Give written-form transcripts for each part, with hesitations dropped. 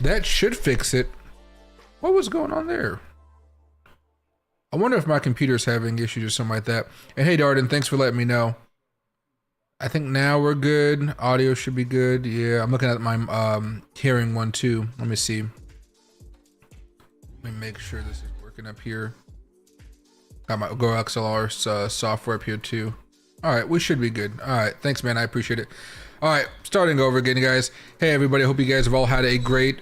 That should fix it. What was going on there? I wonder if my computer's having issues or something like that. And hey, Darden, thanks for letting me know. I think now we're good. Audio should be good. Yeah, I'm looking at my hearing one too. Let me see. Let me make sure this is working up here. Got my Go XLR software up here too. All right, we should be good. All right, thanks, man. I appreciate it. All right, starting over again, guys. Hey, everybody. I hope you guys have all had a great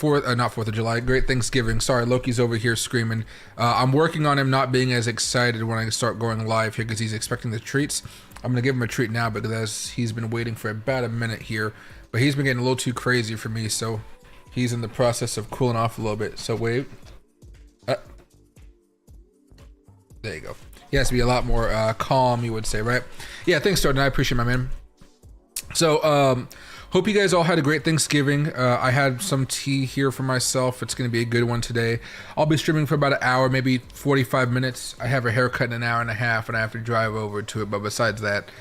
not 4th of July, great Thanksgiving. Sorry, Loki's over here screaming. I'm working on him not being as excited when I start going live here because he's expecting the treats. I'm gonna give him a treat now because he's been waiting for about a minute here, but he's been getting a little too crazy for me, so he's in the process of cooling off a little bit. So wait. There you go. He has to be a lot more calm, you would say, right? Yeah, thanks, Jordan. I appreciate my man. So, hope you guys all had a great Thanksgiving. I had some tea here for myself. It's going to be a good one today. I'll be streaming for about an hour, maybe 45 minutes. I have a haircut in an hour and a half, and I have to drive over to it. But besides that,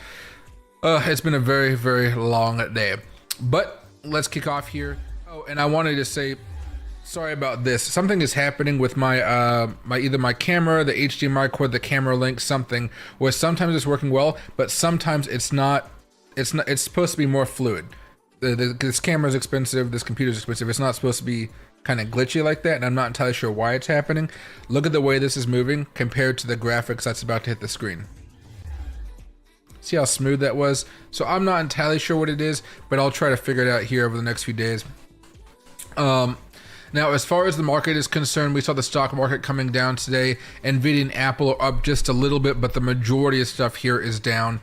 it's been a very, very long day. But let's kick off here. Oh, and I wanted to say, sorry about this. Something is happening with my either my camera, the HDMI cord, the camera link, something where sometimes it's working well, but sometimes it's not. It's supposed to be more fluid. This camera's expensive, this computer's expensive. It's not supposed to be kind of glitchy like that, and I'm not entirely sure why it's happening. Look at the way this is moving compared to the graphics that's about to hit the screen. See how smooth that was? So I'm not entirely sure what it is, but I'll try to figure it out here over the next few days. Now, as far as the market is concerned, we saw the stock market coming down today. Nvidia and Apple are up just a little bit, but the majority of stuff here is down.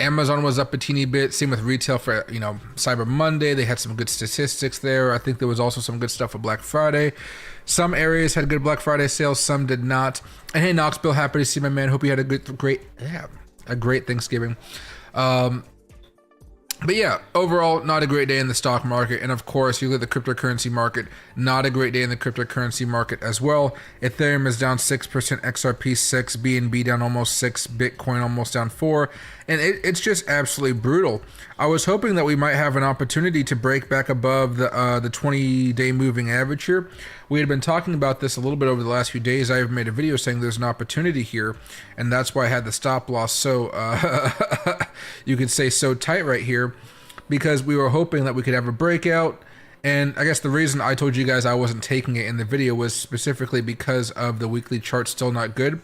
Amazon was up a teeny bit. Same with retail for, Cyber Monday. They had some good statistics there. I think there was also some good stuff for Black Friday. Some areas had good Black Friday sales, some did not. And hey, Knoxville, happy to see my man. Hope you had a great Thanksgiving. But yeah, overall, not a great day in the stock market. And of course, you look at the cryptocurrency market, not a great day in the cryptocurrency market as well. Ethereum is down 6%, XRP 6, BNB down almost 6, Bitcoin almost down 4. And it's just absolutely brutal. I was hoping that we might have an opportunity to break back above the 20-day moving average here. We had been talking about this a little bit over the last few days. I've made a video saying there's an opportunity here, and that's why I had the stop loss so, you could say so tight right here, because we were hoping that we could have a breakout. And I guess the reason I told you guys I wasn't taking it in the video was specifically because of the weekly chart still not good.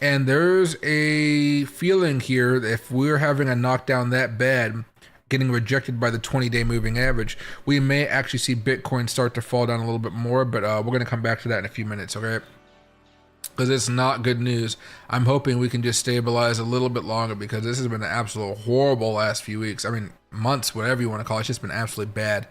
And there's a feeling here that if we're having a knockdown that bad, getting rejected by the 20-day moving average, we may actually see Bitcoin start to fall down a little bit more, but we're going to come back to that in a few minutes, okay? Because it's not good news. I'm hoping we can just stabilize a little bit longer, because this has been an absolute horrible last few weeks. I mean, months, whatever you want to call it. It's just been absolutely bad.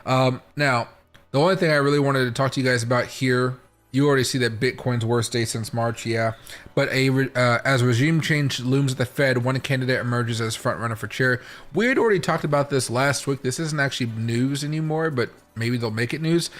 Now, the only thing I really wanted to talk to you guys about here, you already see that Bitcoin's worst day since March, yeah. But as regime change looms at the Fed, one candidate emerges as front runner for chair. We had already talked about this last week. This isn't actually news anymore, but maybe they'll make it news.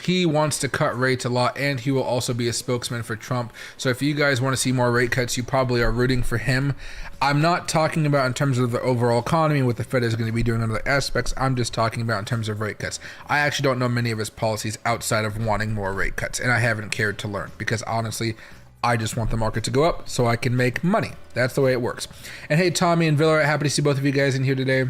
He wants to cut rates a lot, and he will also be a spokesman for Trump. So if you guys want to see more rate cuts, you probably are rooting for him. I'm not talking about in terms of the overall economy, what the Fed is going to be doing on other aspects. I'm just talking about in terms of rate cuts. I actually don't know many of his policies outside of wanting more rate cuts, and I haven't cared to learn, because honestly, I just want the market to go up so I can make money. That's the way it works. And hey, Tommy and Villa, happy to see both of you guys in here today.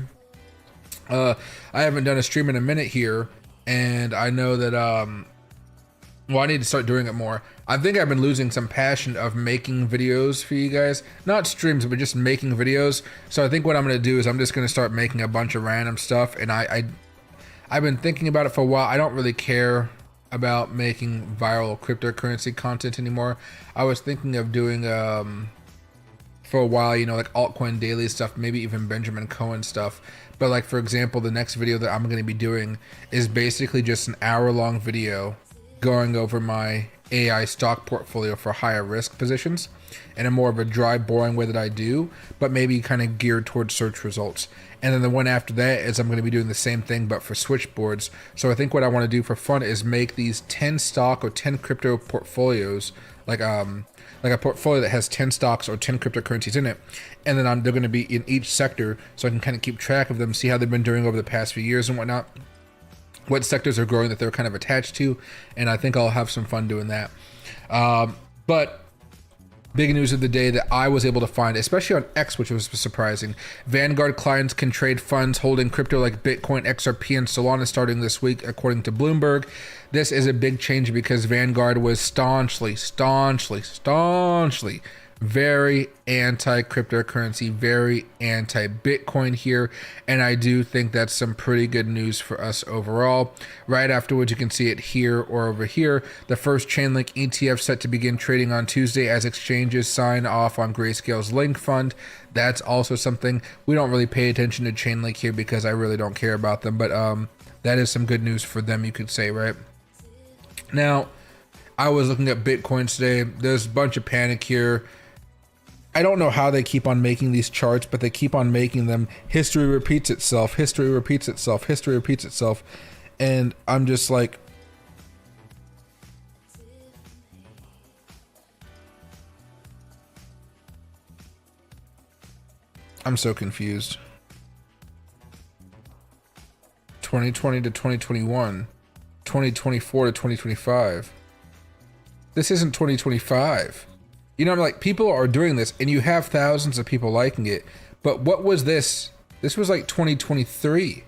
I haven't done a stream in a minute here, and I know that, I need to start doing it more. I think I've been losing some passion of making videos for you guys. Not streams, but just making videos. So I think what I'm going to do is I'm just going to start making a bunch of random stuff. And I've been thinking about it for a while. I don't really care about making viral cryptocurrency content anymore. I was thinking of doing, for a while, like altcoin daily stuff, maybe even Benjamin Cohen stuff. But like, for example, the next video that I'm going to be doing is basically just an hour-long video going over my AI stock portfolio for higher risk positions in a more of a dry, boring way that I do, but maybe kind of geared towards search results. And then the one after that is I'm going to be doing the same thing, but for switchboards. So I think what I want to do for fun is make these 10 stock or 10 crypto portfolios, like like a portfolio that has 10 stocks or 10 cryptocurrencies in it, and then they're going to be in each sector, so I can kind of keep track of them, see how they've been doing over the past few years and whatnot, what sectors are growing that they're kind of attached to, and I think I'll have some fun doing that. But big news of the day that I was able to find, especially on X, which was surprising. Vanguard clients can trade funds holding crypto like Bitcoin, XRP, and Solana starting this week, according to Bloomberg. This is a big change because Vanguard was staunchly very anti-cryptocurrency, very anti-Bitcoin here, and I do think that's some pretty good news for us overall. Right afterwards, you can see it here or over here. The first Chainlink ETF set to begin trading on Tuesday as exchanges sign off on Grayscale's Link Fund. That's also something we don't really pay attention to Chainlink here because I really don't care about them, but that is some good news for them, you could say, right? Now, I was looking at Bitcoin today. There's a bunch of panic here. I don't know how they keep on making these charts, but they keep on making them. History repeats itself, history repeats itself, history repeats itself. And I'm just like, I'm so confused. 2020 to 2021, 2024 to 2025. This isn't 2025. You know, I'm like, people are doing this and you have thousands of people liking it. But what was this? This was like 2023.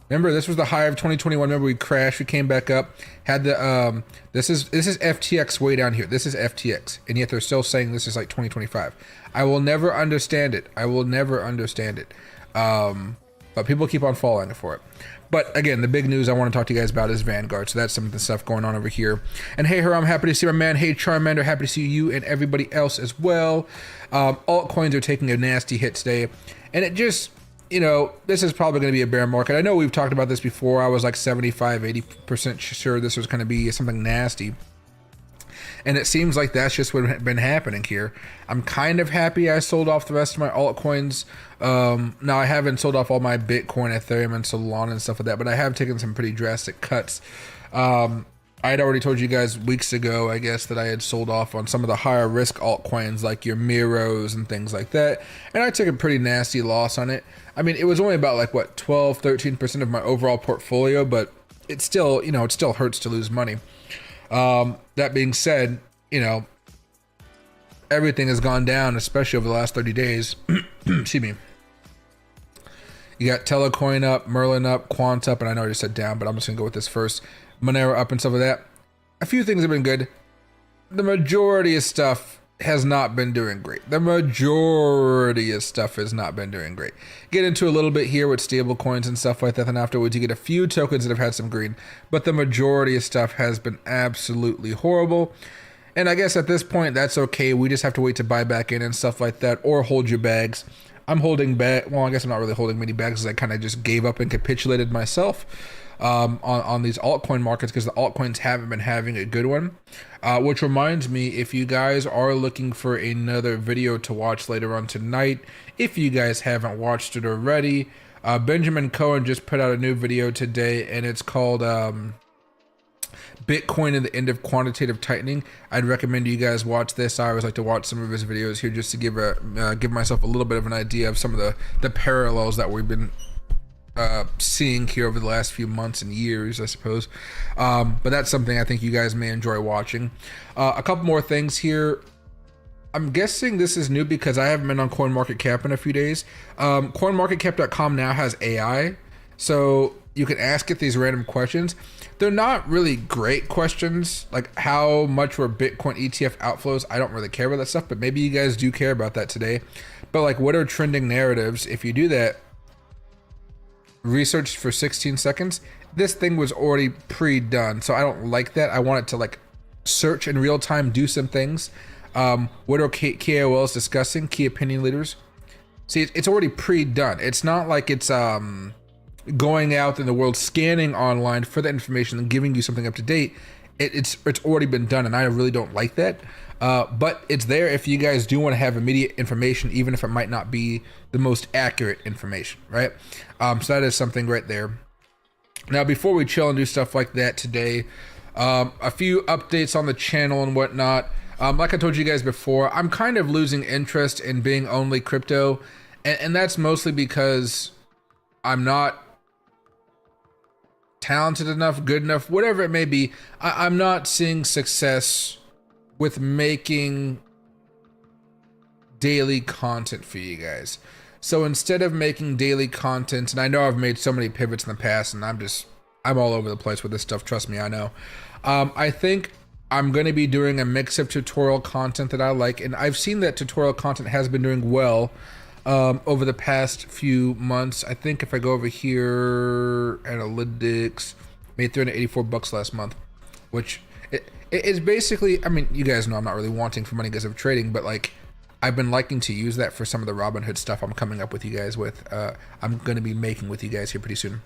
Remember, this was the high of 2021. Remember, we crashed, we came back up, had the, this is FTX way down here. This is FTX. And yet they're still saying this is like 2025. I will never understand it. I will never understand it. But people keep on falling for it. But again, the big news I want to talk to you guys about is Vanguard. So that's some of the stuff going on over here. And hey, Haram, happy to see my man. Hey, Charmander, happy to see you and everybody else as well. Altcoins are taking a nasty hit today. And it just, you know, this is probably going to be a bear market. I know we've talked about this before. I was like 75, 80% sure this was going to be something nasty. And it seems like that's just what's been happening here. I'm kind of happy I sold off the rest of my altcoins. Now, I haven't sold off all my Bitcoin, Ethereum, and Solana and stuff like that, but I have taken some pretty drastic cuts. I had already told you guys weeks ago, I guess, that I had sold off on some of the higher risk altcoins like your Miros and things like that. And I took a pretty nasty loss on it. I mean, it was only about like, what, 12, 13% of my overall portfolio, but it still, you know, it still hurts to lose money. That being said, you know, everything has gone down, especially over the last 30 days. Excuse me. You got Telecoin up, Merlin up, Quant up, and I know I just said down, but I'm just gonna go with this first. Monero up and stuff like that. A few things have been good. The majority of stuff has not been doing great. The majority of stuff has not been doing great. Get into a little bit here with stable coins and stuff like that, and afterwards you get a few tokens that have had some green, but the majority of stuff has been absolutely horrible. And I guess at this point that's okay. We just have to wait to buy back in and stuff like that, or hold your bags. I'm holding back. Well, I guess I'm not really holding many bags, because I kind of just gave up and capitulated myself on these altcoin markets, because the altcoins haven't been having a good one. Which reminds me, if you guys are looking for another video to watch later on tonight, if you guys haven't watched it already, Benjamin Cohen just put out a new video today, and it's called Bitcoin and the End of Quantitative Tightening. I'd recommend you guys watch this. I always like to watch some of his videos here just to give myself a little bit of an idea of some of the parallels that we've been seeing here over the last few months and years, I suppose. But that's something I think you guys may enjoy watching. A couple more things here. I'm guessing this is new because I haven't been on CoinMarketCap in a few days. CoinMarketCap.com now has AI, so you can ask it these random questions. They're not really great questions, like how much were Bitcoin ETF outflows. I don't really care about that stuff, but maybe you guys do care about that today. But like, what are trending narratives? If you do that, research for 16 seconds, this thing was already pre-done, so I don't like that. I want it to like search in real time, do some things. What are KOLs discussing, key opinion leaders? See, it's already pre-done. It's not like it's going out in the world scanning online for the information and giving you something up to date. It's already been done, and I really don't like that. But it's there if you guys do want to have immediate information, even if it might not be the most accurate information, right? So that is something right there. Now, before we chill and do stuff like that today, a few updates on the channel and whatnot. Like I told you guys before, I'm kind of losing interest in being only crypto, and that's mostly because I'm not talented enough, good enough, whatever it may be. I'm not seeing success with making daily content for you guys. So instead of making daily content, and I know I've made so many pivots in the past, and I'm all over the place with this stuff, trust me, I know. I think I'm going to be doing a mix of tutorial content that I like, and I've seen that tutorial content has been doing well over the past few months. I think if I go over here, analytics, made $384 last month, which it is basically, I mean, you guys know I'm not really wanting for money because of trading, but like, I've been liking to use that for some of the Robinhood stuff I'm coming up with you guys with. I'm going to be making with you guys here pretty soon.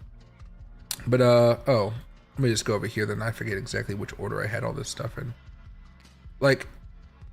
But, oh, let me just go over here, then I forget exactly which order I had all this stuff in. Like,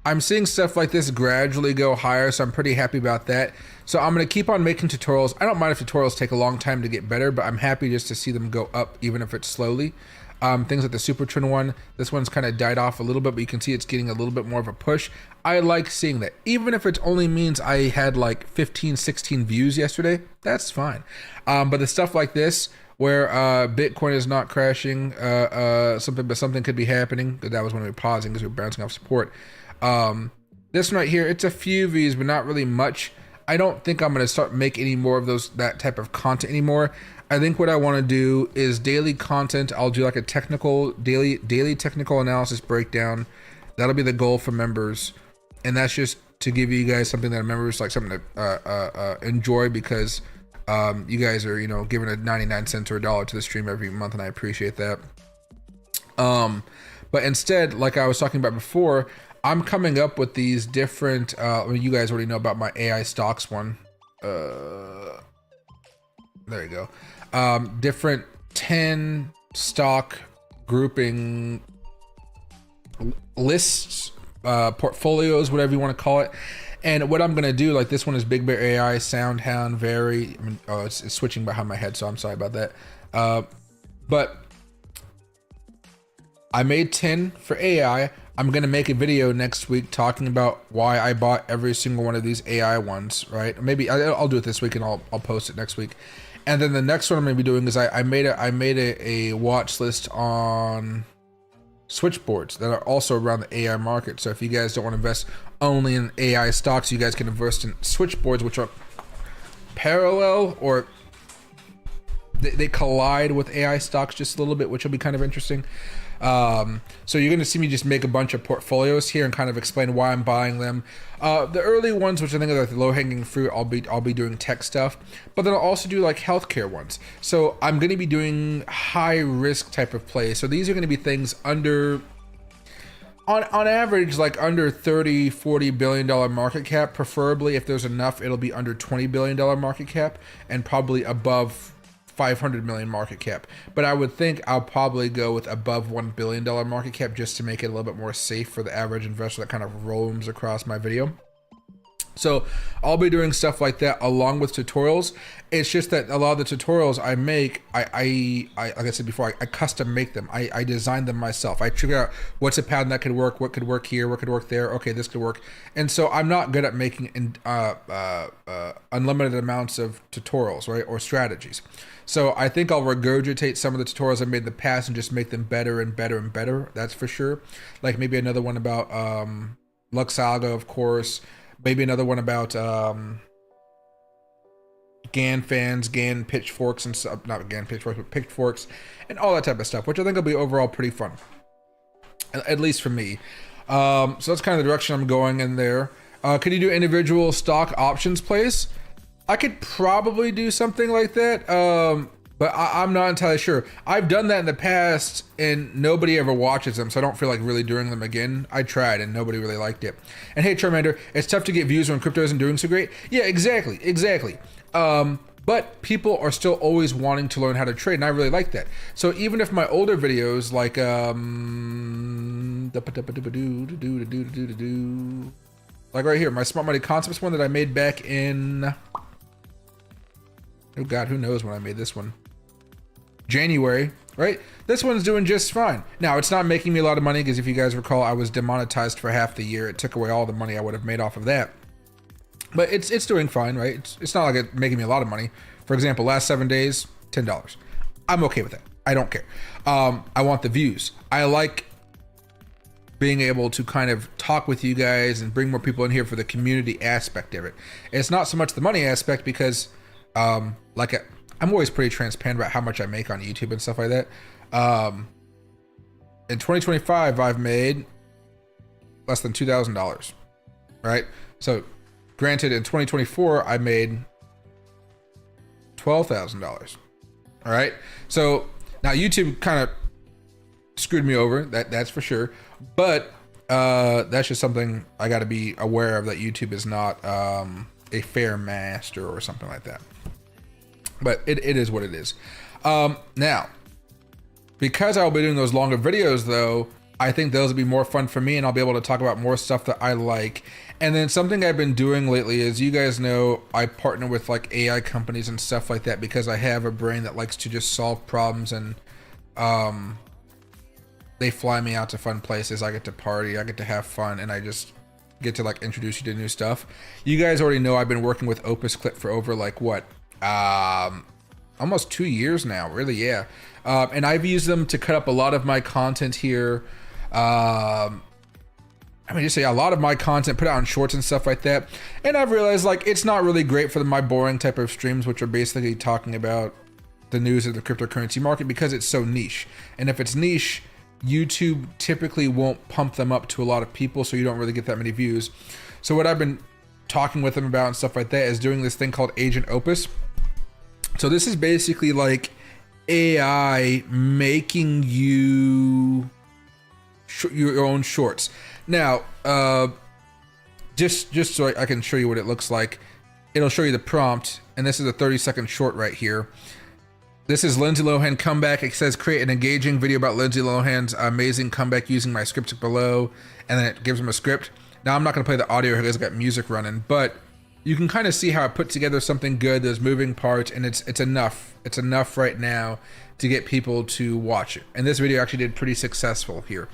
I'm seeing stuff like this gradually go higher, so I'm pretty happy about that. So I'm going to keep on making tutorials. I don't mind if tutorials take a long time to get better, but I'm happy just to see them go up, even if it's slowly. Things like the Super Trend one, this one's kind of died off a little bit, but you can see it's getting a little bit more of a push. I like seeing that. Even if it only means I had like 15, 16 views yesterday, that's fine. But the stuff like this, where Bitcoin is not crashing, something could be happening. That was when we were pausing because we were bouncing off support. This one right here, it's a few views, but not really much. I don't think I'm going to start making any more of that type of content anymore. I think what I want to do is daily content. I'll do like a daily technical analysis breakdown. That'll be the goal for members, and that's just to give you guys something that members like something to enjoy, because you guys are, you know, giving a 99 cents or $1 to the stream every month, and I appreciate that. But instead, like I was talking about before, I'm coming up with these different, you guys already know about my AI stocks one. There you go. Different 10 stock grouping lists, portfolios, whatever you want to call it. And what I'm going to do, like this one is Big Bear AI, Soundhound, Very, I mean, oh, it's switching behind my head, so I'm sorry about that. But I made 10 for AI. I'm going to make a video next week talking about why I bought every single one of these AI ones, right? Maybe I'll do it this week and I'll post it next week. And then the next one I'm going to be doing is I made a watch list on switchboards that are also around the AI market. So if you guys don't want to invest only in AI stocks, you guys can invest in switchboards, which are parallel, or they collide with AI stocks just a little bit, which will be kind of interesting. So you're going to see me just make a bunch of portfolios here and kind of explain why I'm buying them. The early ones, which I think are like the low-hanging fruit, I'll be doing tech stuff, but then I'll also do like healthcare ones. So I'm going to be doing high-risk type of plays. So these are going to be things under, on average, like under $30-40 billion market cap. Preferably, if there's enough, it'll be under $20 billion market cap, and probably above 500 million market cap. But I would think I'll probably go with above $1 billion market cap, just to make it a little bit more safe for the average investor that kind of roams across my video. So I'll be doing stuff like that along with tutorials. It's just that a lot of the tutorials I make, I like I said before, I custom make them. I design them myself. I figure out what's a pattern that could work, what could work here, what could work there. Okay, this could work. And so I'm not good at making unlimited amounts of tutorials, right, or strategies. So I think I'll regurgitate some of the tutorials I made in the past and just make them better and better and better. That's for sure. Like maybe another one about Luxalga, of course. Maybe another one about GAN fans, GAN pitchforks, and stuff. Not GAN pitchforks, but pitchforks, and all that type of stuff, which I think will be overall pretty fun, at least for me. So that's kind of the direction I'm going in there. Could you do individual stock options plays? I could probably do something like that, but I'm not entirely sure. I've done that in the past, and nobody ever watches them, so I don't feel like really doing them again. I tried, and nobody really liked it. And hey, Charmander, it's tough to get views when crypto isn't doing so great. Yeah, exactly. But people are still always wanting to learn how to trade, and I really like that. So even if my older videos, like right here, my Smart Money Concepts one that I made back in, oh God, who knows when I made this one? January. right? This one's doing just fine. Now, it's not making me a lot of money because if you guys recall, I was demonetized for half the year. It took away all the money I would have made off of that. But it's doing fine, right? It's not like it's making me a lot of money. For example, last 7 days, $10. I'm okay with that. I don't care. I want the views. I like being able to kind of talk with you guys and bring more people in here for the community aspect of it. It's not so much the money aspect because I'm always pretty transparent about how much I make on YouTube and stuff like that. In 2025, I've made less than $2,000, right? So granted, in 2024, I made $12,000. All right. So now YouTube kind of screwed me over. That's for sure. But that's just something I got to be aware of, that YouTube is not a fair master or something like that. But it is what it is. Now, because I'll be doing those longer videos, though, I think those will be more fun for me, and I'll be able to talk about more stuff that I like. And then something I've been doing lately is, you guys know, I partner with like AI companies and stuff like that because I have a brain that likes to just solve problems, and they fly me out to fun places. I get to party, I get to have fun, and I just get to like introduce you to new stuff. You guys already know I've been working with Opus Clip for over like what? Almost 2 years now, really, yeah. And I've used them to cut up a lot of my content here. Just say a lot of my content, put out on shorts and stuff like that. And I've realized like it's not really great for my boring type of streams, which are basically talking about the news of the cryptocurrency market, because it's so niche. And if it's niche, YouTube typically won't pump them up to a lot of people, so you don't really get that many views. So what I've been talking with them about and stuff like that is doing this thing called Agent Opus. So this is basically like AI making you your own shorts. Now, just so I can show you what it looks like, it'll show you the prompt, and this is a 30-second short right here. This is Lindsay Lohan comeback. It says create an engaging video about Lindsay Lohan's amazing comeback using my script below, and then it gives them a script. Now I'm not going to play the audio here because I've got music running, but you can kind of see how I put together something good. There's moving parts, and it's enough. It's enough right now to get people to watch it. And this video actually did pretty successful here.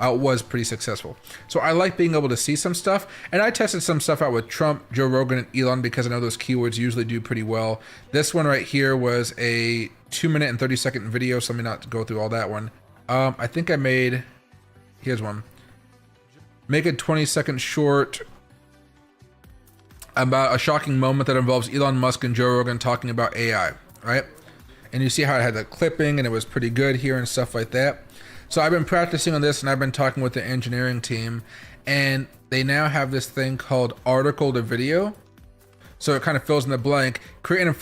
Was pretty successful. So I like being able to see some stuff, and I tested some stuff out with Trump, Joe Rogan, and Elon because I know those keywords usually do pretty well. This one right here was a 2-minute and 30-second video, so let me not go through all that one. I think I made, here's one. Make a 20-second short about a shocking moment that involves Elon Musk and Joe Rogan talking about AI, right? And you see how it had the clipping, and it was pretty good here and stuff like that. So I've been practicing on this, and I've been talking with the engineering team, and they now have this thing called article to video. So it kind of fills in the blank. Create an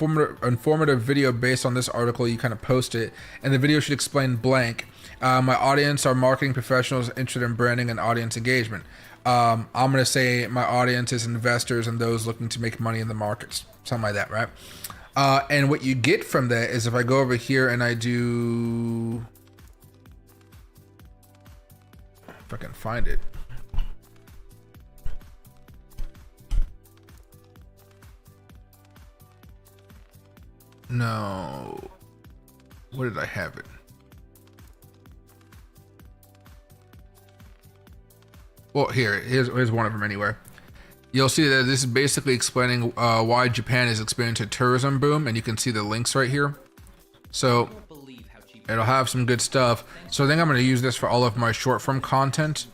informative video based on this article. You kind of post it, and the video should explain blank. My audience are marketing professionals interested in branding and audience engagement. I'm going to say my audience is investors and those looking to make money in the markets. Something like that, right? And what you get from that is if I go over here and I do... If I can find it. No. Where did I have it? Well, here's one of them anyway. You'll see that this is basically explaining why Japan is experiencing a tourism boom, and you can see the links right here. So it'll have some good stuff. So I think I'm going to use this for all of my short form content,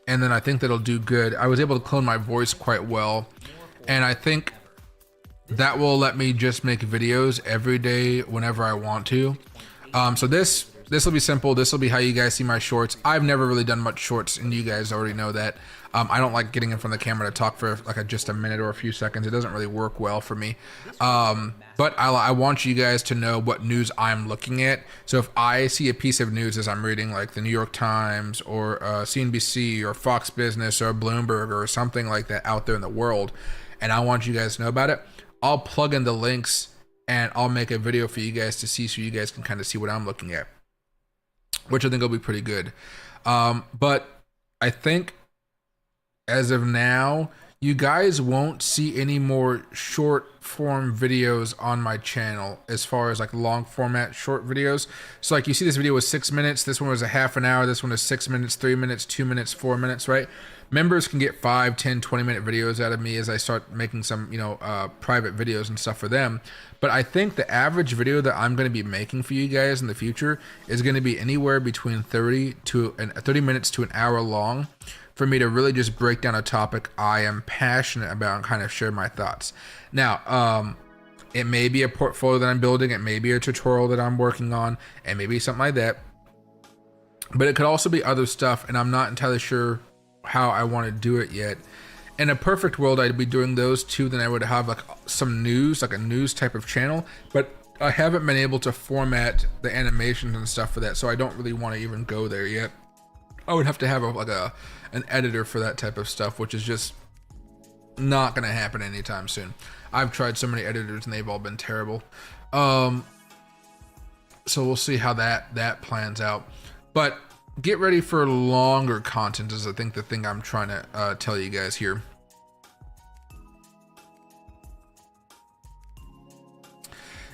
and then I think that'll do good. I was able to clone my voice quite well, and I think that will let me just make videos every day whenever I want to. So this will be simple. This will be how you guys see my shorts. I've never really done much shorts, and you guys already know that. I don't like getting in front of the camera to talk for like just a minute or a few seconds. It doesn't really work well for me. But I want you guys to know what news I'm looking at. So if I see a piece of news as I'm reading, like the New York Times or CNBC or Fox Business or Bloomberg or something like that out there in the world, and I want you guys to know about it, I'll plug in the links and I'll make a video for you guys to see, so you guys can kind of see what I'm looking at, which I think will be pretty good. But I think as of now, you guys won't see any more short form videos on my channel as far as like long format short videos. So like you see this video was 6 minutes, this one was a half an hour, this one is 6 minutes, 3 minutes, 2 minutes, 4 minutes, right? Members can get 5, 10, 20-minute videos out of me as I start making some, private videos and stuff for them. But I think the average video that I'm going to be making for you guys in the future is going to be anywhere between 30 minutes to an hour long, for me to really just break down a topic I am passionate about and kind of share my thoughts. Now, it may be a portfolio that I'm building, it may be a tutorial that I'm working on, and maybe something like that. But it could also be other stuff, and I'm not entirely sure how I want to do it yet. In a perfect world, I'd be doing those two, then I would have like some news, like a news type of channel, but I haven't been able to format the animations and stuff for that, so I don't really want to even go there yet. I would have to have an editor for that type of stuff, which is just not going to happen anytime soon. I've tried so many editors and they've all been terrible. So we'll see how that plans out. But get ready for longer content is I think the thing I'm trying to tell you guys here.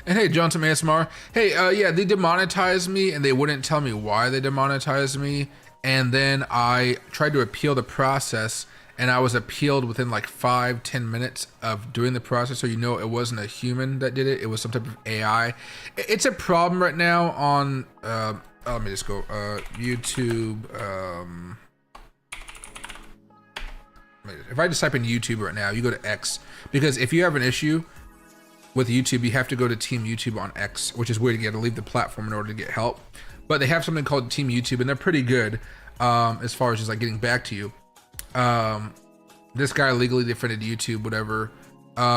And hey, Johnson ASMR. Hey, yeah, they demonetized me and they wouldn't tell me why they demonetized me. And then I tried to appeal the process, and I was appealed within like 5-10 minutes of doing the process. So it wasn't a human that did it. It was some type of AI. It's a problem right now on, let me just go, YouTube. If I just type in YouTube right now, you go to X. Because if you have an issue with YouTube, you have to go to Team YouTube on X, which is weird. You got to leave the platform in order to get help. But they have something called Team YouTube, and they're pretty good as far as just like getting back to you. This guy legally defended YouTube, whatever.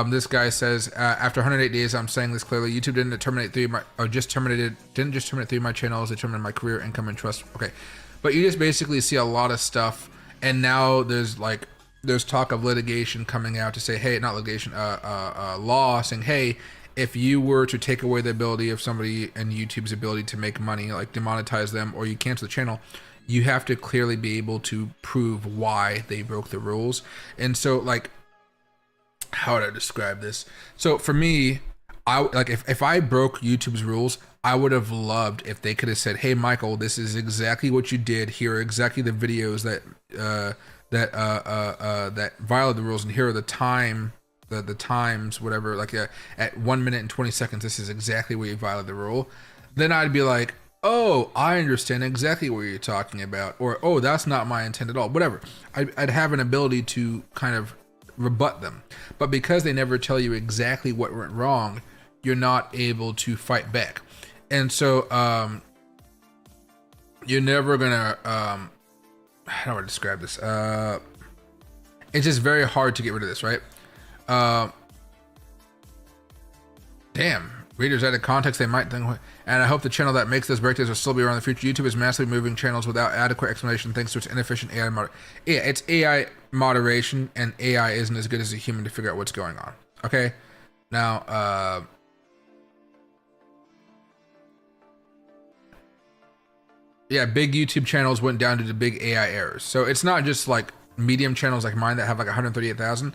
This guy says, after 108 days, I'm saying this clearly. YouTube didn't terminate didn't just terminate 3 of my channels. They terminated my career, income, and trust. Okay, but you just basically see a lot of stuff, and now there's talk of litigation coming out to say, hey, not litigation, law saying, hey, if you were to take away the ability of somebody and YouTube's ability to make money, like demonetize them or you cancel the channel, you have to clearly be able to prove why they broke the rules. And so, like, how would I describe this? So for me, if I broke YouTube's rules, I would have loved if they could have said, hey, Michael, this is exactly what you did. Here are exactly the videos that violated the rules, and here are the times, whatever, like at 1 minute and 20 seconds, this is exactly where you violated the rule. Then I'd be like, oh, I understand exactly what you're talking about, or oh, that's not my intent at all, whatever. I'd have an ability to kind of rebut them. But because they never tell you exactly what went wrong, you're not able to fight back. And so you're never gonna how do I describe this? It's just very hard to get rid of this, right? Damn, readers out of context, they might think, and I hope the channel that makes those breakdowns will still be around in the future. YouTube is massively moving channels without adequate explanation thanks to its inefficient AI Yeah, it's AI moderation, and AI isn't as good as a human to figure out what's going on. Okay? Now, yeah, big YouTube channels went down due to big AI errors. So it's not just like medium channels like mine that have like 138,000.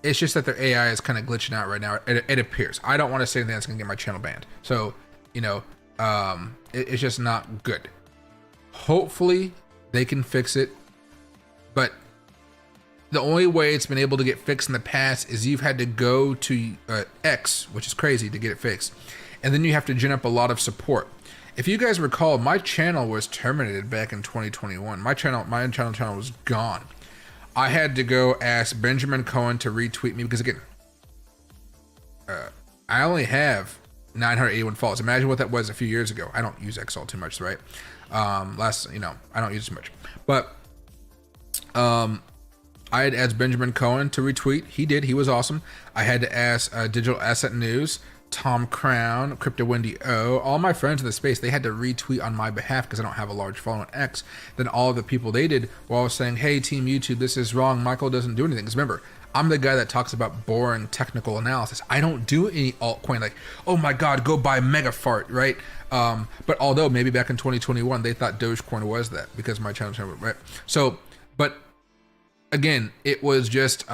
It's just that their AI is kind of glitching out right now. It appears. I don't want to say anything that's going to get my channel banned. So, it's just not good. Hopefully they can fix it. But the only way it's been able to get fixed in the past is you've had to go to X, which is crazy, to get it fixed. And then you have to gin up a lot of support. If you guys recall, my channel was terminated back in 2021. My channel was gone. I had to go ask Benjamin Cohen to retweet me because, again, I only have 981 followers. Imagine what that was a few years ago. I don't use X all too much, right? I don't use it too much. But I had asked Benjamin Cohen to retweet. He did. He was awesome. I had to ask Digital Asset News, Tom Crown, Crypto Wendy O, all my friends in the space, they had to retweet on my behalf because I don't have a large following on X. Then all of the people they did were all saying, hey, Team YouTube, this is wrong. Michael doesn't do anything. Because remember, I'm the guy that talks about boring technical analysis. I don't do any altcoin like, oh my God, go buy Megafart, right? But although maybe back in 2021, they thought Dogecoin was that because my channel, right? So, but again, it was just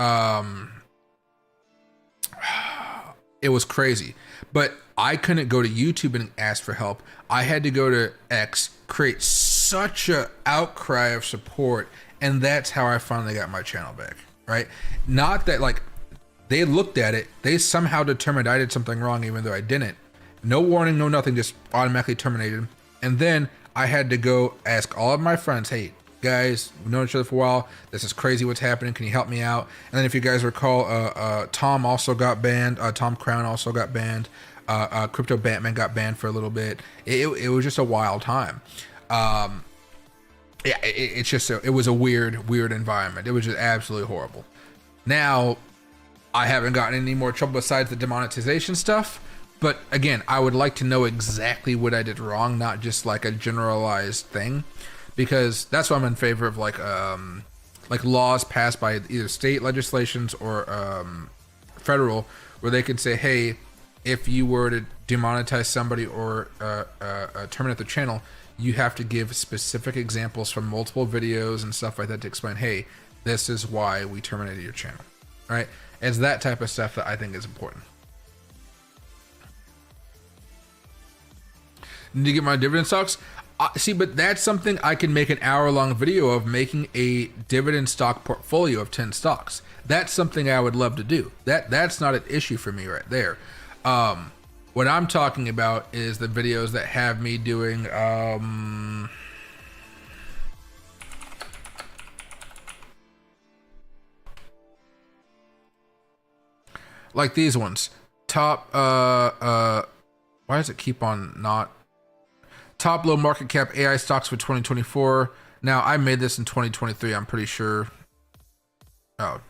it was crazy. But I couldn't go to YouTube and ask for help. I had to go to X, create such a outcry of support, and that's how I finally got my channel back, right? Not that like they looked at it, they somehow determined I did something wrong even though I didn't. No warning, no nothing, just automatically terminated. And then I had to go ask all of my friends, hey, guys, we've known each other for a while. This is crazy what's happening. Can you help me out? And then if you guys recall, Tom also got banned. Tom Crown also got banned. Crypto Batman got banned for a little bit. It was just a wild time. Yeah, it's just it was a weird environment. It was just absolutely horrible. Now, I haven't gotten any more trouble besides the demonetization stuff. But again, I would like to know exactly what I did wrong, not just like a generalized thing, because that's why I'm in favor of like laws passed by either state legislations or federal, where they can say, hey, if you were to demonetize somebody or terminate the channel, you have to give specific examples from multiple videos and stuff like that to explain, hey, this is why we terminated your channel, right? It's that type of stuff that I think is important. Need to get my dividend stocks? See, but that's something I can make an hour-long video of, making a dividend stock portfolio of 10 stocks. That's something I would love to do. That's not an issue for me right there. What I'm talking about is the videos that have me doing like these ones. Top why does it keep on not top low market cap AI stocks for 2024. Now I made this in 2023, I'm pretty sure. Oh,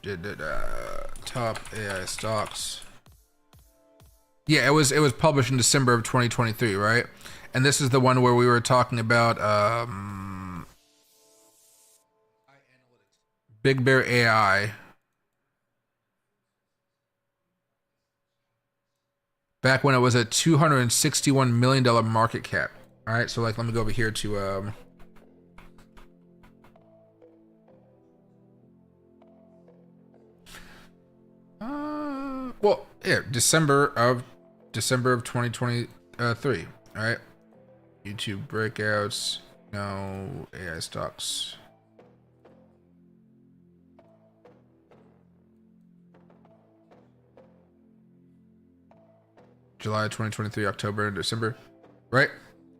top AI stocks. Yeah, it was published in December of 2023, right? And this is the one where we were talking about Big Bear AI. Back when it was a $261 million market cap. All right, so like, let me go over here to well, yeah, December of 2023. All right, YouTube breakouts, no AI stocks. July 2023, October and December, right?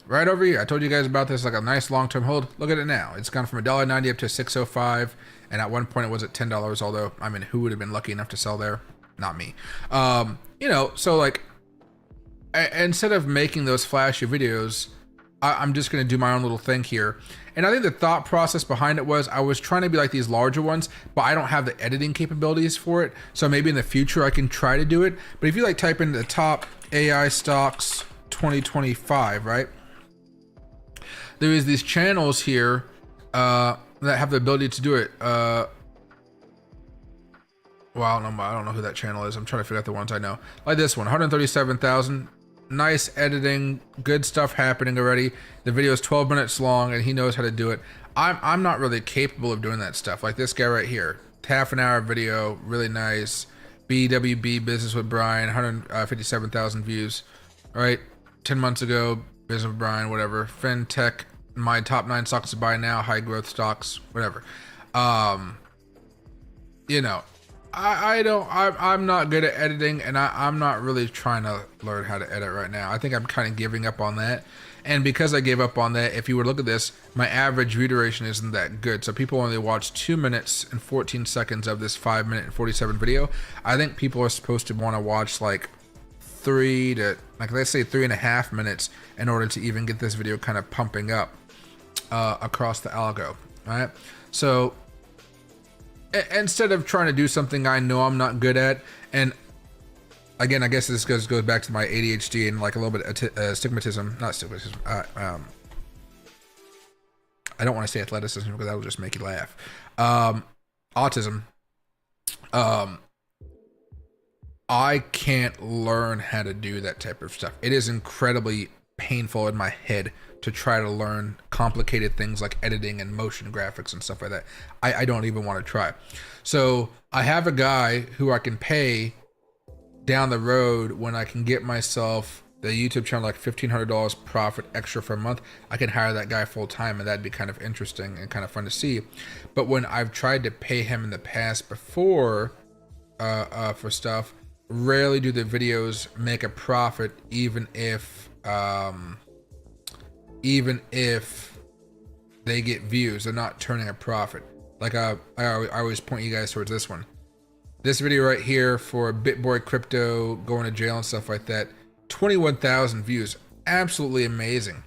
Right over here. I told you guys about this, like a nice long-term hold. Look at it now. It's gone from $1.90 up to $6.05, and at one point it was at $10. Although, I mean, who would have been lucky enough to sell there? Not me. You know, so like, instead of making those flashy videos, I'm just gonna do my own little thing here. And I think the thought process behind it was, I was trying to be like these larger ones, but I don't have the editing capabilities for it. So maybe in the future I can try to do it. But if you like type in the top AI stocks 2025, right? There is these channels here that have the ability to do it. Well, I don't know who that channel is. I'm trying to figure out the ones I know. Like this one, 137,000. Nice editing, good stuff happening already. The video is 12 minutes long, and he knows how to do it. I'm not really capable of doing that stuff. Like this guy right here, half an hour video, really nice. BWB Business with Brian, 157,000 views. All right, 10 months ago. Business with Brian, whatever. FinTech, my top 9 stocks to buy now, high growth stocks, whatever. You know, I'm not good at editing, and I'm not really trying to learn how to edit right now. I think I'm kind of giving up on that. And because I gave up on that, if you were to look at this, my average view duration isn't that good. So people only watch 2 minutes and 14 seconds of this 5 minute and 47 video. I think people are supposed to want to watch like 3 to, like, let's say 3.5 minutes in order to even get this video kind of pumping up across the algo. All right, so instead of trying to do something I know I'm not good at, and again, I guess this goes back to my ADHD and like a little bit of stigmatism, not stigmatism. I don't want to say athleticism because that will just make you laugh. Autism. I can't learn how to do that type of stuff. It is incredibly painful in my head to try to learn complicated things like editing and motion graphics and stuff like that. I don't even want to try. So I have a guy who I can pay down the road when I can get myself the YouTube channel like $1,500 profit extra for a month. I can hire that guy full time, and that'd be kind of interesting and kind of fun to see. But when I've tried to pay him in the past before for stuff, rarely do the videos make a profit, even if they get views. They're not turning a profit. Like I always point you guys towards this one. This video right here for BitBoy Crypto going to jail and stuff like that. 21,000 views. Absolutely amazing.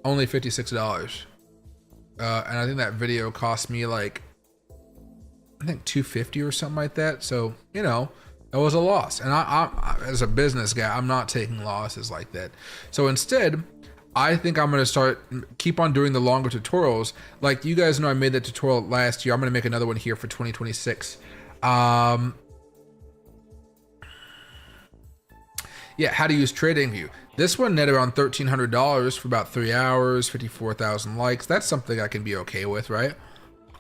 Only $56. And I think that video cost me like, I think $250 or something like that. So, you know, it was a loss. And I as a business guy, I'm not taking losses like that. So instead, I think I'm going to keep on doing the longer tutorials. Like you guys know, I made that tutorial last year. I'm going to make another one here for 2026. Yeah, how to use TradingView. This one netted around $1,300 for about 3 hours, 54,000 likes. That's something I can be okay with, right?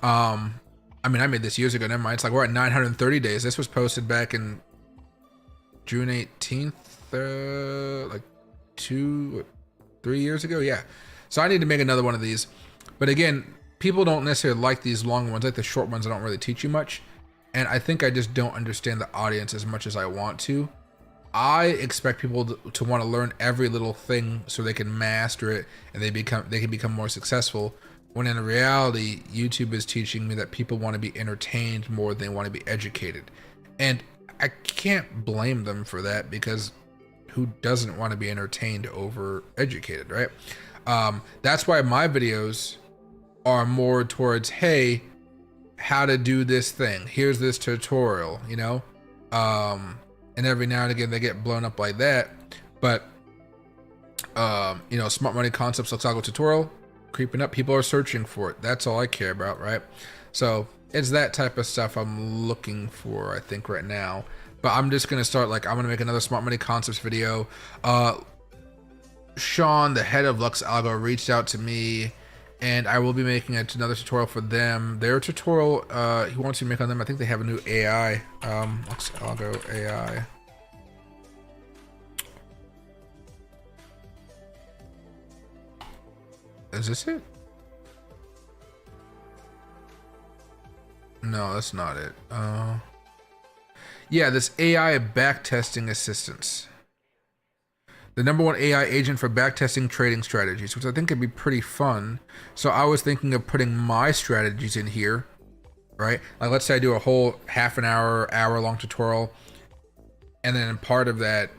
I mean, I made this years ago. Never mind. It's like we're at 930 days. This was posted back in June 18th, like 3 years ago. Yeah. So I need to make another one of these. But again, people don't necessarily like these long ones. Like the short ones, I don't really teach you much. And I think I just don't understand the audience as much as I want to. I expect people to want to learn every little thing so they can master it and they can become more successful. When in reality, YouTube is teaching me that people want to be entertained more than they want to be educated. And I can't blame them for that, because who doesn't want to be entertained over educated, right? That's why my videos are more towards, hey, how to do this thing. Here's this tutorial, you know? And every now and again they get blown up like that. But, you know, smart money concepts, Luxago tutorial, creeping up. People are searching for it. That's all I care about, right? So it's that type of stuff I'm looking for, I think, right now. But I'm just going to start, like, I'm going to make another smart money concepts video. Sean, the head of Luxago, reached out to me, and I will be making another tutorial for them. Their tutorial, he wants to make on them. I think they have a new AI, Luxago AI. Is this it? No, that's not it. Yeah, this AI backtesting assistance. The #1 AI agent for backtesting trading strategies, which I think could be pretty fun. So I was thinking of putting my strategies in here, right? Like, let's say I do a whole half an hour, hour-long tutorial, and then in part of that,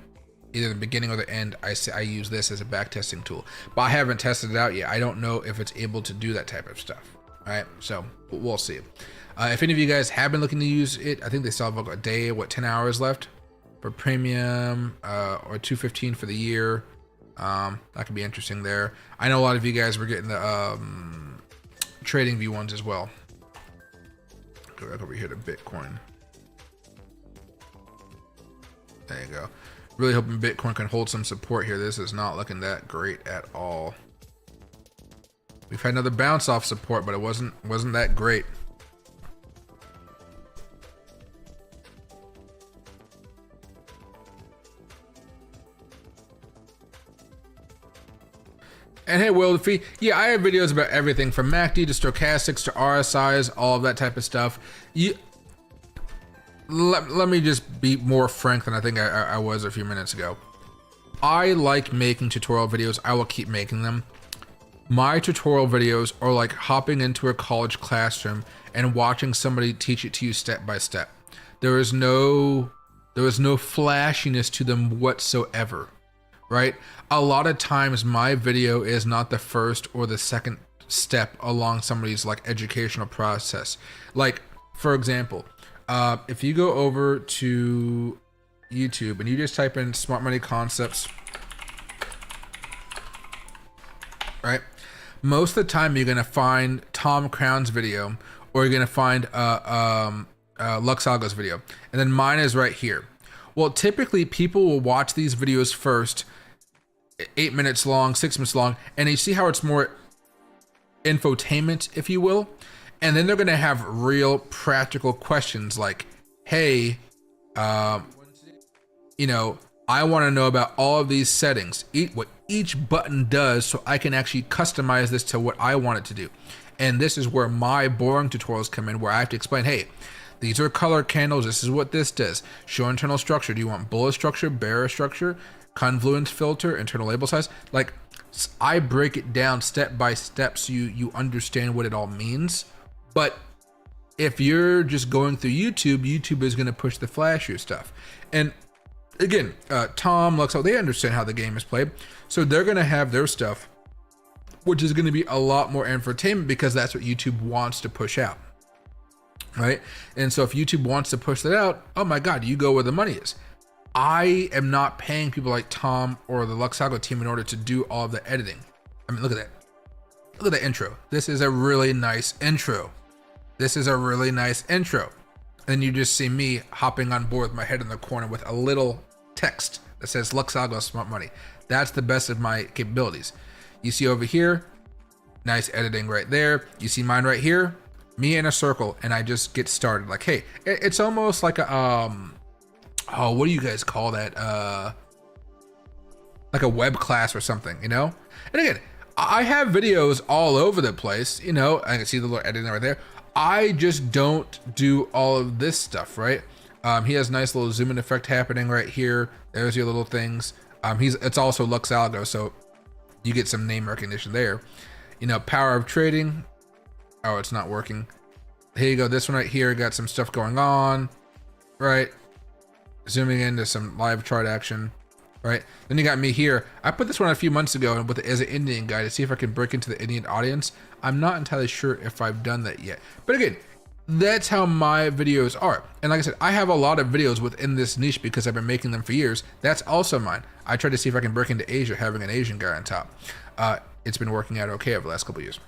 either the beginning or the end, I use this as a backtesting tool. But I haven't tested it out yet. I don't know if it's able to do that type of stuff. All right, so we'll see. If any of you guys have been looking to use it, I think they still have a day, 10 hours left for premium, or $215 for the year. That could be interesting there. I know a lot of you guys were getting the TradingView ones as well. Go back over here to Bitcoin. There you go. Really hoping Bitcoin can hold some support here. This is not looking that great at all. We've had another bounce off support, but it wasn't that great. And hey, Will, yeah, I have videos about everything from MACD to stochastics to RSIs, all of that type of stuff. Let me just be more frank than I think I was a few minutes ago. I like making tutorial videos. I will keep making them. My tutorial videos are like hopping into a college classroom and watching somebody teach it to you step by step. There is no flashiness to them whatsoever, right? A lot of times my video is not the first or the second step along somebody's like educational process. Like, for example, if you go over to YouTube and you just type in smart money concepts, right? Most of the time you're gonna find Tom Crown's video, or you're gonna find Luxago's video, and then mine is right here. Well, typically people will watch these videos first 8 minutes long, 6 minutes long, and you see how it's more infotainment, if you will. And then they're going to have real practical questions like, hey, you know, I want to know about all of these settings, what each button does, so I can actually customize this to what I want it to do. And this is where my boring tutorials come in, where I have to explain, hey, these are color candles, this is what this does. Show internal structure. Do you want bullet structure, bearer structure, confluence filter, internal label size? Like, I break it down step by step so you understand what it all means. But if you're just going through YouTube is going to push the flashier stuff. And again, Tom, Luxo, they understand how the game is played. So they're going to have their stuff, which is going to be a lot more infotainment because that's what YouTube wants to push out. Right? And so if YouTube wants to push that out, oh my God, you go where the money is. I am not paying people like Tom or the Luxago team in order to do all of the editing. I mean, look at that. Look at that intro. This is a really nice intro. This is a really nice intro. And you just see me hopping on board with my head in the corner with a little text that says Luxago Smart Money. That's the best of my capabilities. You see over here, nice editing right there. You see mine right here, me in a circle, and I just get started. Like, hey, it's almost like a, oh, what do you guys call that? Like a web class or something, you know? And again, I have videos all over the place, you know, I can see the little editing right there. I just don't do all of this stuff, right? He has nice little zoom in effect happening right here. There's your little things. It's also Luxalgo, so you get some name recognition there. You know, power of trading. Oh, it's not working. Here you go. This one right here got some stuff going on, right? Zooming into some live chart action, right? Then you got me here. I put this one a few months ago as an Indian guy to see if I can break into the Indian audience. I'm not entirely sure if I've done that yet. But again, that's how my videos are. And like I said, I have a lot of videos within this niche because I've been making them for years. That's also mine. I tried to see if I can break into Asia having an Asian guy on top. It's been working out okay over the last couple of years.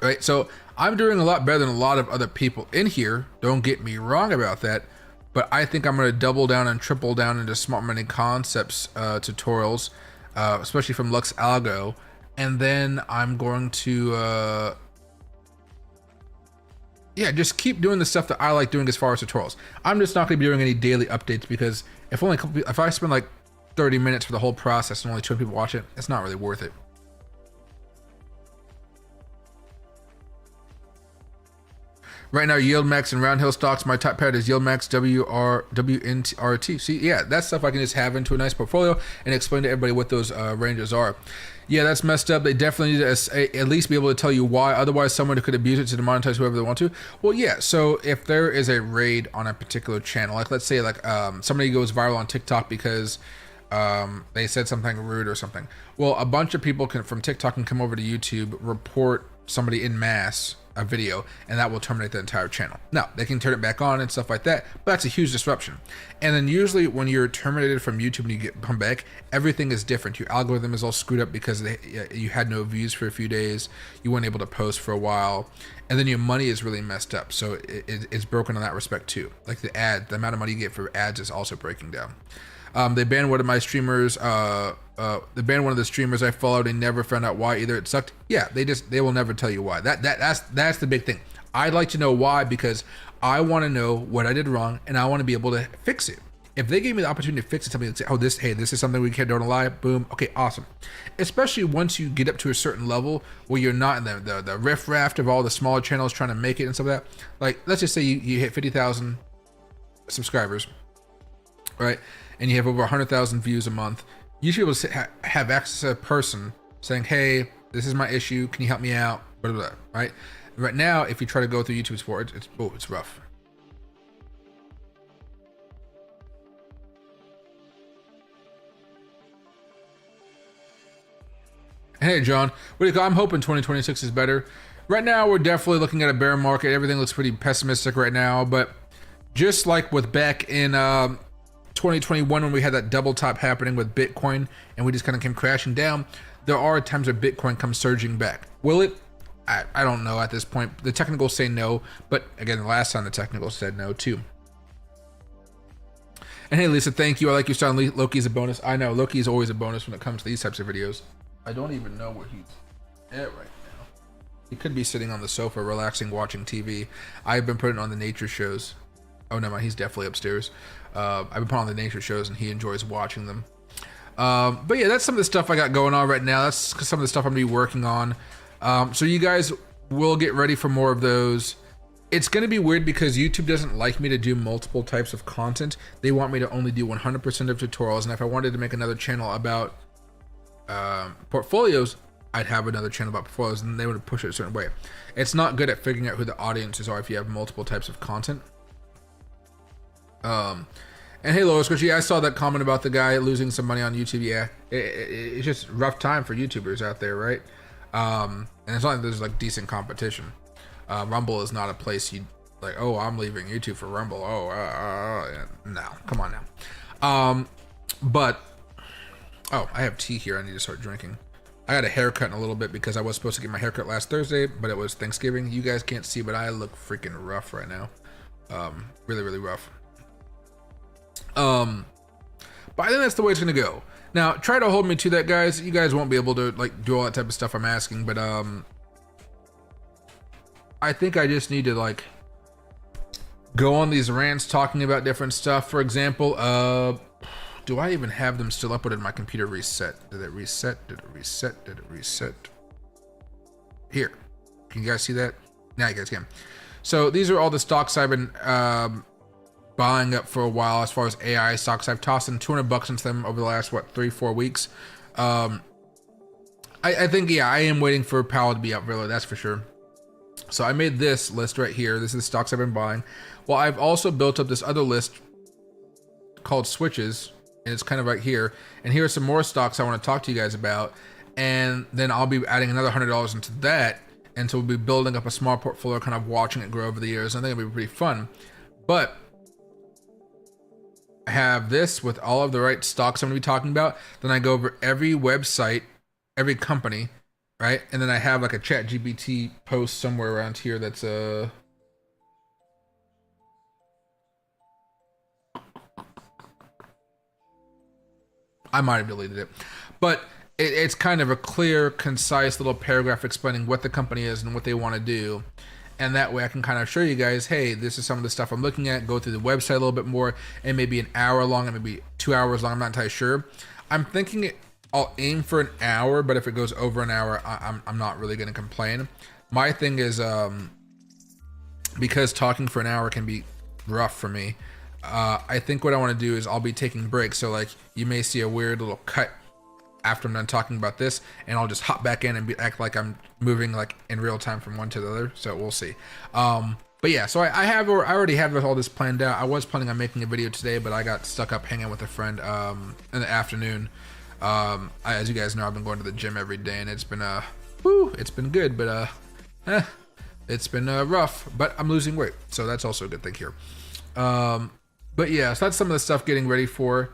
Right, so I'm doing a lot better than a lot of other people in here. Don't get me wrong about that. But I think I'm going to double down and triple down into smart money concepts tutorials, especially from Luxalgo. And then I'm going to, yeah, just keep doing the stuff that I like doing as far as tutorials. I'm just not going to be doing any daily updates because if I spend like 30 minutes for the whole process and only 2 people watch it, it's not really worth it. Right now, Yield Max and Round Hill stocks. My top pair is Yield Max WNRT. See, yeah, that stuff I can just have into a nice portfolio and explain to everybody what those ranges are. Yeah, that's messed up. They definitely need to at least be able to tell you why. Otherwise, someone could abuse it to demonetize whoever they want to. Well, yeah. So if there is a raid on a particular channel, like let's say like somebody goes viral on TikTok because they said something rude or something. Well, a bunch of people from TikTok can come over to YouTube, report somebody in mass a video, and that will terminate the entire channel. Now, they can turn it back on and stuff like that, but that's a huge disruption. And then usually when you're terminated from YouTube and you come back, everything is different. Your algorithm is all screwed up because you had no views for a few days, you weren't able to post for a while, and then your money is really messed up. So it's broken in that respect too. Like the amount of money you get for ads is also breaking down. They banned one of my streamers. They banned one of the streamers I followed. They never found out why either. It sucked. Yeah, they will never tell you why. That's the big thing. I'd like to know why because I want to know what I did wrong and I want to be able to fix it. If they gave me the opportunity to fix it, something and say, oh, this is something we can't, don't lie. Boom. Okay, awesome. Especially once you get up to a certain level where you're not in the riff-raft of all the smaller channels trying to make it and stuff like that. Like, let's just say you hit 50,000 subscribers, right? And you have over 100,000 views a month, you should be able to have access to a person saying, hey, this is my issue. Can you help me out? Blah, blah, blah, right? Right now, if you try to go through YouTube support, it's rough. Hey, John, what do you call? I'm hoping 2026 is better. Right now, we're definitely looking at a bear market. Everything looks pretty pessimistic right now, but just like with back in 2021 when we had that double top happening with Bitcoin and we just kind of came crashing down, there are times where Bitcoin comes surging back. Will it? I don't know at this point. The technicals say no, but again, the last time the technicals said no too. And hey, Lisa, thank you. I like your style. Loki's a bonus. I know Loki's always a bonus when it comes to these types of videos. I don't even know where he's at right now. He could be sitting on the sofa, relaxing, watching TV. I've been putting on the nature shows. Oh, no, he's definitely upstairs. I've been putting on the nature shows, and he enjoys watching them. But yeah, that's some of the stuff I got going on right now. That's some of the stuff I'm gonna be working on. So you guys will get ready for more of those. It's gonna be weird because YouTube doesn't like me to do multiple types of content. They want me to only do 100% of tutorials. And if I wanted to make another channel about portfolios, I'd have another channel about portfolios, and they would push it a certain way. It's not good at figuring out who the audiences are if you have multiple types of content. And hey, Lois, because I saw that comment about the guy losing some money on YouTube. Yeah, it's just rough time for YouTubers out there, right? And it's not like there's like decent competition. Rumble is not a place you like, oh, I'm leaving YouTube for Rumble. No, come on now. But, oh, I have tea here I need to start drinking. I got a haircut in a little bit because I was supposed to get my haircut last Thursday, but it was Thanksgiving. You guys can't see, but I look freaking rough right now. Really, really rough. But I think that's the way it's gonna go. Now, try to hold me to that, guys. You guys won't be able to like do all that type of stuff I'm asking, but I think I just need to like go on these rants talking about different stuff. For example, do I even have them still up, or did my computer reset? Did it reset? Did it reset? Did it reset? Here, can you guys see that? Now you guys can. So these are all the stocks I've been buying up for a while. As far as AI stocks, I've tossed in $200 into them over the last, what, 3-4 weeks. I think, yeah, I am waiting for Powell to be up, really, that's for sure. So I made this list right here. This is the stocks I've been buying. Well, I've also built up this other list called switches, and it's kind of right here. And here are some more stocks I want to talk to you guys about. And then I'll be adding another $100 into that. And so we'll be building up a small portfolio, kind of watching it grow over the years. I think it'll be pretty fun. But I have this with all of the right stocks I'm gonna be talking about. Then I go over every website, every company, right? And then I have like a ChatGPT post somewhere around here that's I might have deleted it, but it's kind of a clear, concise little paragraph explaining what the company is and what they want to do. And that way I can kind of show you guys, hey, this is some of the stuff I'm looking at, go through the website a little bit more, and maybe an hour long and maybe 2 hours long. I'm not entirely sure. I'm thinking I'll aim for an hour, but if it goes over an hour, I'm not really going to complain. My thing is, because talking for an hour can be rough for me, I think what I want to do is I'll be taking breaks. So like you may see a weird little cut after I'm done talking about this, and I'll just hop back in and act like I'm moving like in real time from one to the other. So we'll see. But yeah, so I already have all this planned out. I was planning on making a video today, but I got stuck up hanging with a friend in the afternoon. As you guys know, I've been going to the gym every day, and it's been it's been good, but it's been rough. But I'm losing weight, so that's also a good thing here. But yeah, so that's some of the stuff getting ready for.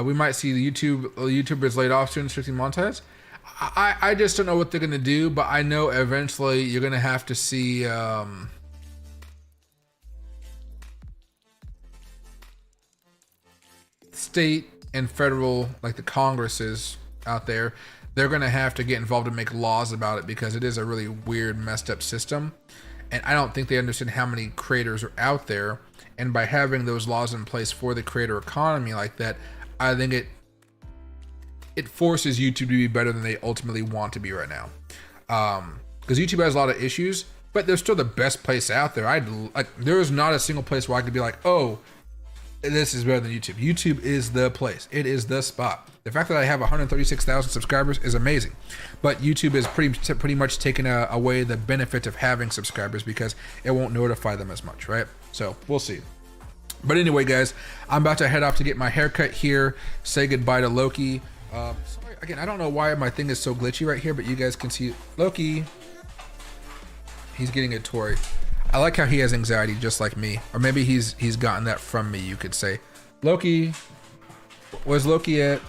We might see the YouTubers laid off soon, strictly monetized. I just don't know what they're gonna do, but I know eventually you're gonna have to see state and federal, like the Congresses out there, they're gonna have to get involved and make laws about it, because it is a really weird, messed up system. And I don't think they understand how many creators are out there. And by having those laws in place for the creator economy like that, I think it forces YouTube to be better than they ultimately want to be right now. Because YouTube has a lot of issues, but they're still the best place out there. There is not a single place where I could be like, oh, this is better than YouTube. YouTube is the place. It is the spot. The fact that I have 136,000 subscribers is amazing, but YouTube is pretty much taken away the benefit of having subscribers, because it won't notify them as much, right? So we'll see. But anyway, guys, I'm about to head off to get my haircut here, say goodbye to Loki. Sorry, again, I don't know why my thing is so glitchy right here, but you guys can see Loki. He's getting a toy. I like how he has anxiety just like me. Or maybe he's gotten that from me, you could say. Loki. Where's Loki at?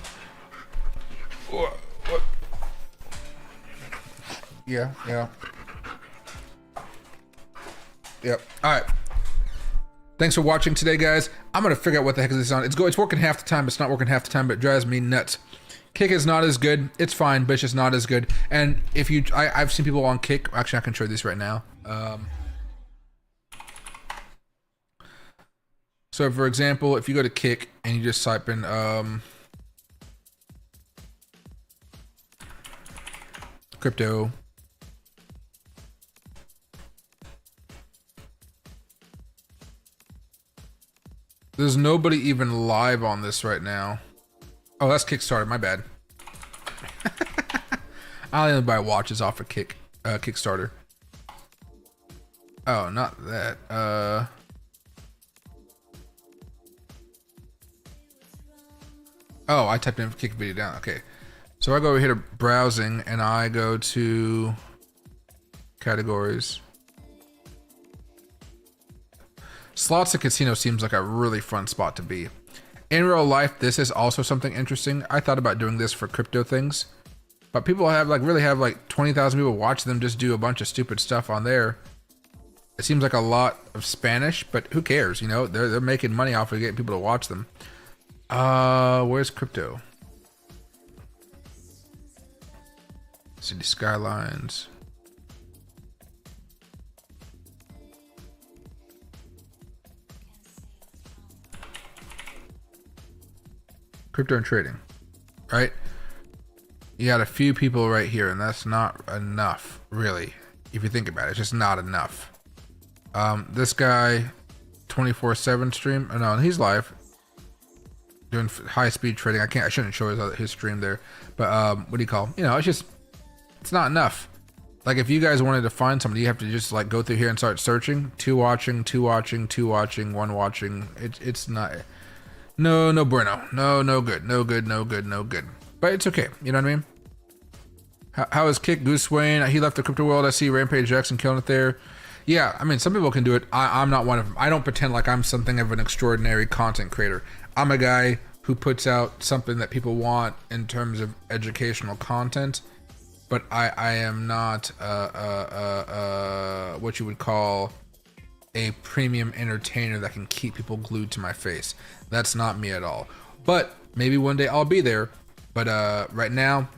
What? Yeah. Yep. All right. Thanks for watching today, guys. I'm gonna figure out what the heck is this on. It's working half the time. It's not working half the time, but it drives me nuts. Kick is not as good. It's fine, but it's just not as good. And if you, I've seen people on Kick. Actually, I can show you this right now. So for example, if you go to Kick and you just type in crypto, there's nobody even live on this right now. Oh, that's Kickstarter, my bad. I only buy watches off of Kickstarter. Oh, not that. Oh, I typed in Kick video down. Okay. So I go over here to browsing and I go to categories. Slots and casino seems like a really fun spot to be. In real life, this is also something interesting. I thought about doing this for crypto things, but people have really have 20,000 people watch them just do a bunch of stupid stuff on there. It seems like a lot of Spanish, but who cares? You know, they're making money off of getting people to watch them. Where's crypto? City skylines. Crypto and trading, right? You got a few people right here, and that's not enough, really. If you think about it, it's just not enough. This guy, 24/7 stream. Oh, no, he's live, doing high-speed trading. I shouldn't show his stream there, but what do you call? You know, it's not enough. Like if you guys wanted to find somebody, you have to just go through here and start searching. 2 watching, 2 watching, 2 watching, 1 watching. It's not. No bueno. No good. No good. But it's okay. You know what I mean? How is Kick Goose Wayne? He left the crypto world. I see Rampage Jackson killing it there. Yeah, I mean, some people can do it. I'm not one of them. I don't pretend like I'm something of an extraordinary content creator. I'm a guy who puts out something that people want in terms of educational content. But I am not what you would call a premium entertainer that can keep people glued to my face. That's not me at all. But maybe one day I'll be there. But right now,